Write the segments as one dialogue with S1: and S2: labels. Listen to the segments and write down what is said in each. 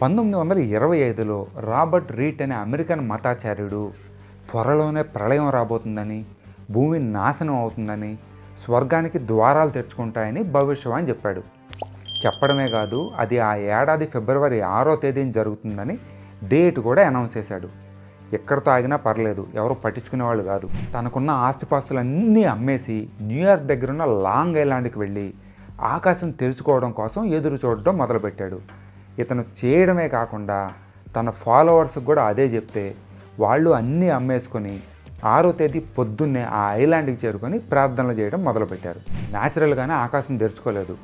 S1: 1925లో Robert రీట్ అనే American మతాచార్యుడు త్వరలోనే ప్రళయం రాబోతుందని, భూమి నాశనం అవుతుందని, స్వర్గానికి ద్వారాలు తెరుచుకుంటాయని భవిష్యవాణి చెప్పాడు. చెప్పడమే కాదు, అది ఆ ఏడాది ఫిబ్రవరి 6వ తేదీన జరుగుతుందని డేట్ కూడా అనౌన్స్ చేశాడు. ఎక్కడితో ఆగినా పర్లేదు, ఎవరు పట్టించుకునేవాళ్ళు కాదు. తనకున్న ఆస్తిపాస్తులన్నీ అమ్మేసి న్యూయార్క్ దగ్గరున్న లాంగ్ ఐలాండ్కి వెళ్ళి ఆకాశం తెరుచుకోవడం కోసం ఎదురు చూడడం మొదలుపెట్టాడు. ఇతను చేయడమే కాకుండా తన ఫాలోవర్స్కి కూడా అదే చెప్తే వాళ్ళు అన్నీ అమ్మేసుకొని 6వ తేదీ పొద్దున్నే ఆ ఐలాండ్కి చేరుకొని ప్రార్థనలు చేయడం మొదలుపెట్టారు. న్యాచురల్గానే ఆకాశం తెరుచుకోలేదు.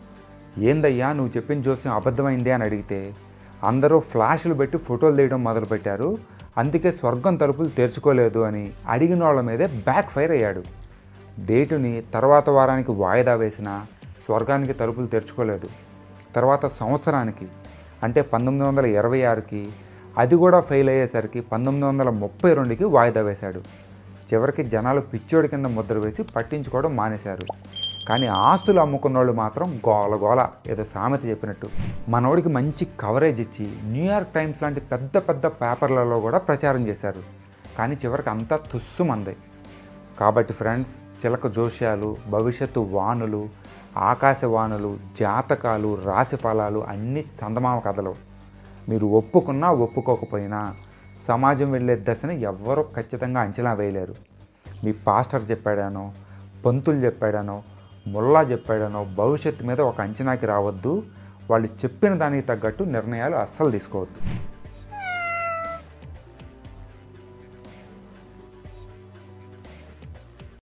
S1: ఏందయ్యా నువ్వు చెప్పిన జోస్యం అబద్ధమైంది అని అడిగితే అందరూ ఫ్లాషులు పెట్టి ఫోటోలు తీయడం మొదలుపెట్టారు. అందుకే స్వర్గం తలుపులు తెరుచుకోలేదు అని అడిగిన వాళ్ళ మీదే బ్యాక్ ఫైర్ అయ్యాడు. డేటుని తర్వాత వారానికి వాయిదా వేసినా స్వర్గానికి తలుపులు తెరుచుకోలేదు. తర్వాత సంవత్సరానికి అంటే 1926కి అది కూడా ఫెయిల్ అయ్యేసరికి 1932కి వాయిదా వేశాడు. చివరికి జనాలు పిచ్చోడి కింద ముద్ర వేసి పట్టించుకోవడం మానేశారు. కానీ ఆస్తులు అమ్ముకున్న వాళ్ళు మాత్రం గోల ఏదో సామెత చెప్పినట్టు మనోడికి మంచి కవరేజ్ ఇచ్చి న్యూయార్క్ టైమ్స్ లాంటి పెద్ద పెద్ద పేపర్లలో కూడా ప్రచారం చేశారు. కానీ చివరికి అంతా తుస్సుమంది. కాబట్టి ఫ్రెండ్స్, చిలక జోష్యాలు, భవిష్యత్తు వానులు, ఆకాశవాణులు, జాతకాలు, రాశి ఫలాలు అన్నీ చందమామ కథలు. మీరు ఒప్పుకున్నా ఒప్పుకోకపోయినా సమాజం వెళ్ళే దశని ఎవ్వరూ ఖచ్చితంగా అంచనా వేయలేరు. మీ పాస్టర్ చెప్పాడానో, పంతులు చెప్పాడానో, ముల్లా చెప్పాడానో భవిష్యత్తు మీద ఒక అంచనాకి రావద్దు. వాళ్ళు చెప్పిన దానికి తగ్గట్టు నిర్ణయాలు అస్సలు తీసుకోవద్దు.